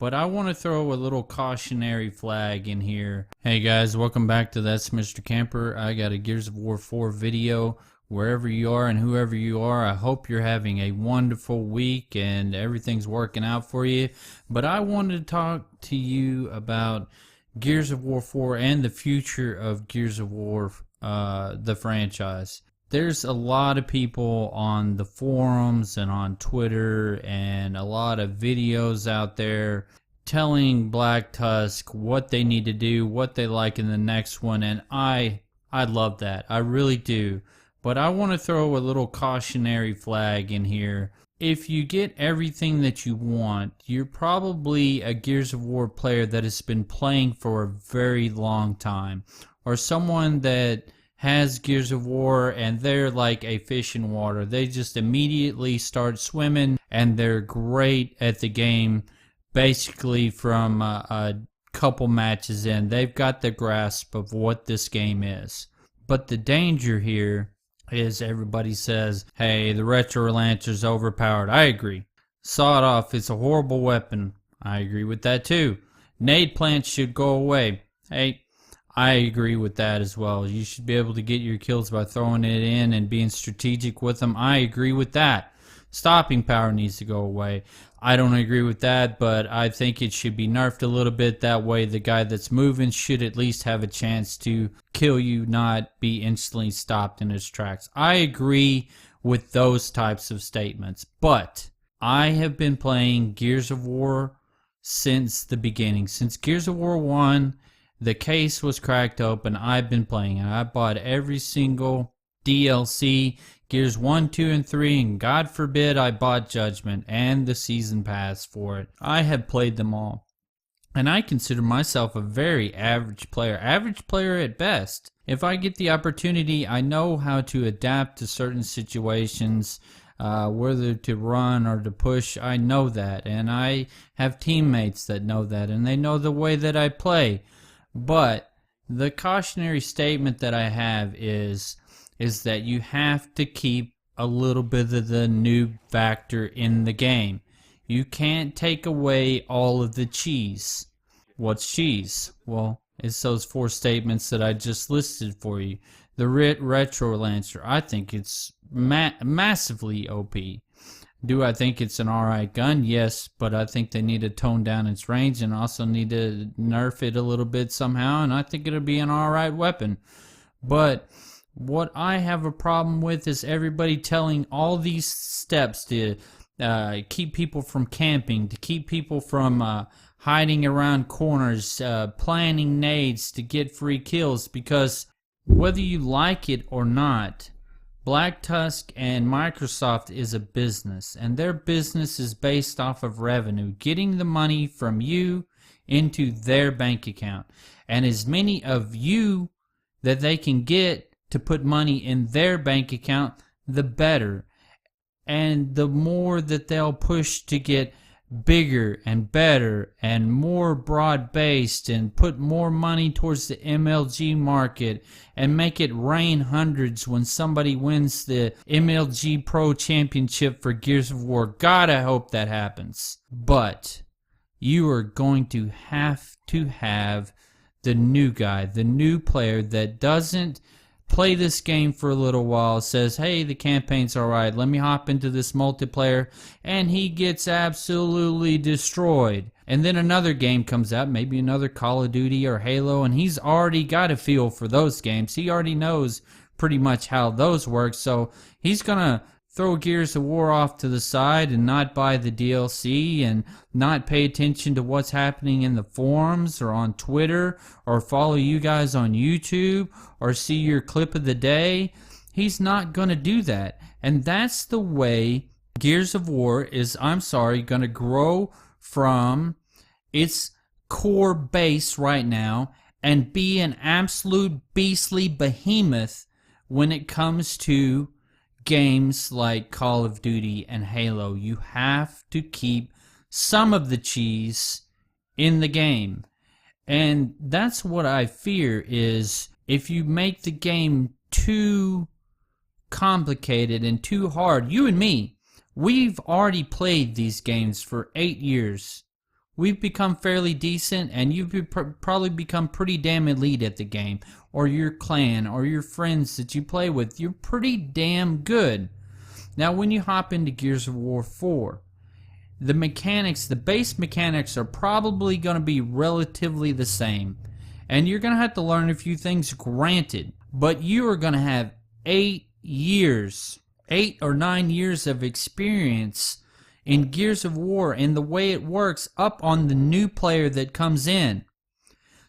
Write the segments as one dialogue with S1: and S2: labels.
S1: but I want to throw a little cautionary flag in here. Hey guys, welcome back to That's Mr. Camper. I got a Gears of War 4 video. Wherever you are and whoever you are, I hope you're having a wonderful week and everything's working out for you. But I wanted to talk to you about Gears of War 4 and the future of Gears of War, the franchise. There's a lot of people on the forums and on Twitter and a lot of videos out there telling Black Tusk what they need to do, what they like in the next one, and I love that. I really do. But I want to throw a little cautionary flag in here. If you get everything that you want, you're probably a Gears of War player that has been playing for a very long time, or someone that has Gears of War and they're like a fish in water. They just immediately start swimming and they're great at the game basically from a couple matches in. They've got the grasp of what this game is. But the danger here is everybody says, hey, the Retro Lancer's overpowered. I agree. Sawed off, it's a horrible weapon. I agree with that too. Nade plants should go away. Hey, I agree with that as well. You should be able to get your kills by throwing it in and being strategic with them. I agree with that. Stopping power needs to go away. I don't agree with that, but I think it should be nerfed a little bit. That way the guy that's moving should at least have a chance to kill you, not be instantly stopped in his tracks. I agree with those types of statements, but I have been playing Gears of War since the beginning. Since Gears of War 1, the case was cracked open. I've been playing it. I bought every single DLC, Gears 1, 2, and 3, and God forbid I bought Judgment and the Season Pass for it. I have played them all. And I consider myself a very average player at best. If I get the opportunity, I know how to adapt to certain situations, whether to run or to push. I know that, and I have teammates that know that, and they know the way that I play. But the cautionary statement that I have is that you have to keep a little bit of the noob factor in the game. You can't take away all of the cheese. What's cheese? Well, it's those four statements that I just listed for you. The Retro Lancer, I think it's massively OP. Do I think it's an alright gun? Yes, but I think they need to tone down its range and also need to nerf it a little bit somehow, and I think it'll be an alright weapon. But what I have a problem with is everybody telling all these steps to keep people from camping, to keep people from hiding around corners, planting nades to get free kills, because whether you like it or not, Black Tusk and Microsoft is a business, and their business is based off of revenue, getting the money from you into their bank account. And as many of you that they can get to put money in their bank account, the better. And the more that they'll push to get bigger and better and more broad-based and put more money towards the MLG market and make it rain hundreds when somebody wins the MLG Pro Championship for Gears of War. God, I hope that happens. But you are going to have the new guy, the new player that doesn't play this game for a little while, says, hey, the campaign's alright, let me hop into this multiplayer, and he gets absolutely destroyed. And then another game comes out, maybe another Call of Duty or Halo, and he's already got a feel for those games. He already knows pretty much how those work, so he's gonna throw Gears of War off to the side and not buy the DLC and not pay attention to what's happening in the forums or on Twitter or follow you guys on YouTube or see your clip of the day. He's not going to do that. And that's the way Gears of War is, going to grow from its core base right now and be an absolute beastly behemoth when it comes to games like Call of Duty and Halo. You have to keep some of the cheese in the game. And that's what I fear, is if you make the game too complicated and too hard. You and me, we've already played these games for 8 years. we've become fairly decent, and you've probably become pretty damn elite at the game, or your clan, or your friends that you play with. You're pretty damn good. Now, when you hop into Gears of War 4, the mechanics, the base mechanics are probably going to be relatively the same. And you're going to have to learn a few things, granted. But you are going to have 8 or 9 years of experience in Gears of War and the way it works up on the new player that comes in.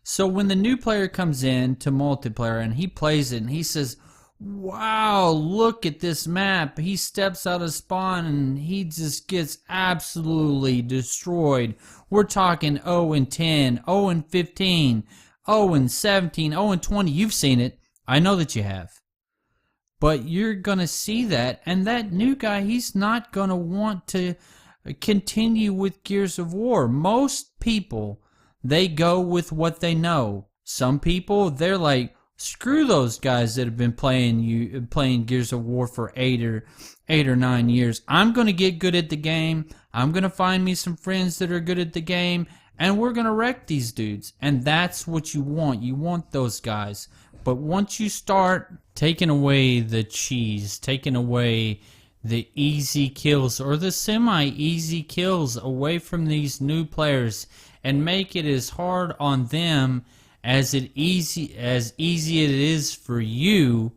S1: So when the new player comes in to multiplayer and he plays it and he says, wow, look at this map. He steps out of spawn and he just gets absolutely destroyed. We're talking 0-10, 0-15, 0-17, 0-20. You've seen it. I know that you have. But you're going to see that, and that new guy, he's not going to want to continue with Gears of War. Most people, they go with what they know. Some people, they're like, screw those guys that have been playing Gears of War for 8 or 9 years. I'm going to get good at the game. I'm going to find me some friends that are good at the game, and we're going to wreck these dudes. And that's what you want. You want those guys. But once you start taking away the cheese, taking away the easy kills or the semi-easy kills away from these new players and make it as hard on them as easy it is for you,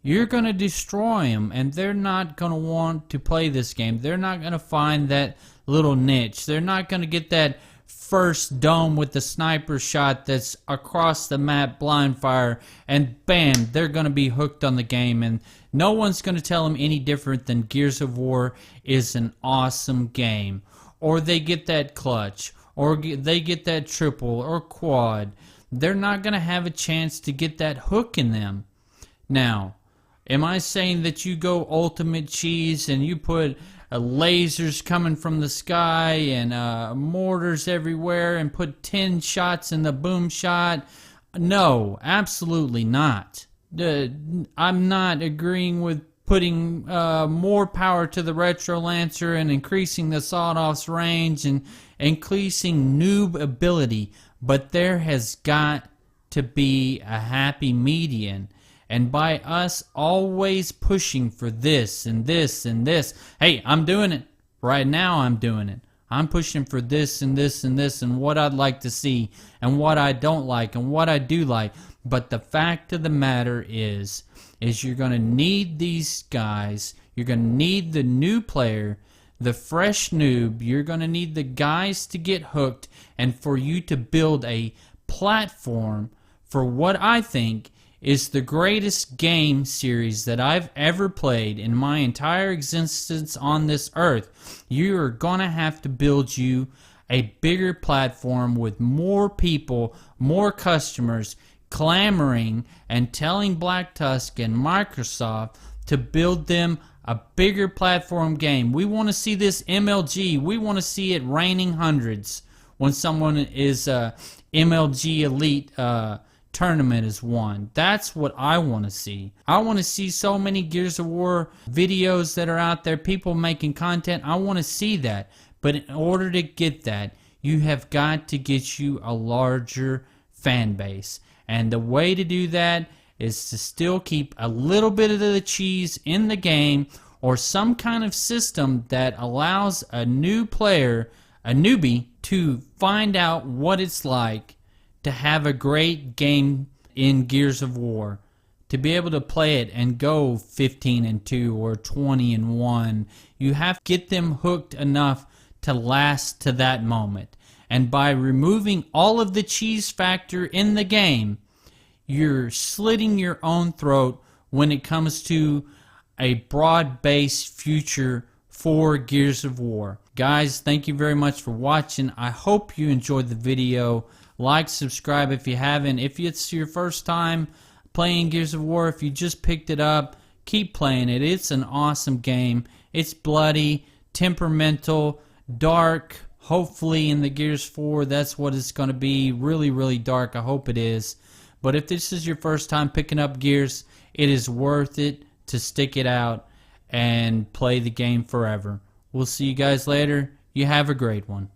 S1: you're going to destroy them, and they're not going to want to play this game. They're not going to find that little niche. They're not going to get that first dome with the sniper shot that's across the map, blind fire, and bam, they're going to be hooked on the game, and no one's going to tell them any different than Gears of War is an awesome game. Or they get that clutch, or they get that triple or quad. They're not going to have a chance to get that hook in them. Now, am I saying that you go ultimate cheese and you put lasers coming from the sky and mortars everywhere and put 10 shots in the boom shot? No, absolutely not. I'm not agreeing with putting more power to the Retro Lancer and increasing the sawed-off's range and increasing noob ability, but there has got to be a happy median. And by us always pushing for this and this and this, hey, I'm doing it. Right now I'm doing it. I'm pushing for this and this and this and what I'd like to see and what I don't like and what I do like. But the fact of the matter is you're going to need these guys. You're going to need the new player, the fresh noob. You're going to need the guys to get hooked and for you to build a platform for what I think is the greatest game series that I've ever played in my entire existence on this earth. You are going to have to build you a bigger platform with more people, more customers clamoring and telling Black Tusk and Microsoft to build them a bigger platform game. We want to see this MLG. We want to see it raining hundreds when someone is MLG Elite tournament is won. That's what I want to see. I want to see so many Gears of War videos that are out there, people making content. I want to see that. But in order to get that, you have got to get you a larger fan base. And the way to do that is to still keep a little bit of the cheese in the game, or some kind of system that allows a new player, a newbie, to find out what it's like to have a great game in Gears of War, to be able to play it and go 15-2 or 20-1. You have to get them hooked enough to last to that moment. And by removing all of the cheese factor in the game, you're slitting your own throat when it comes to a broad-based future for Gears of War. Guys, thank you very much for watching. I hope you enjoyed the video. Like, subscribe if you haven't. If it's your first time playing Gears of War, if you just picked it up, keep playing it. It's an awesome game. It's bloody, temperamental, dark. Hopefully in the Gears 4, that's what it's going to be. Really, really dark. I hope it is. But if this is your first time picking up Gears, it is worth it to stick it out and play the game forever. We'll see you guys later. You have a great one.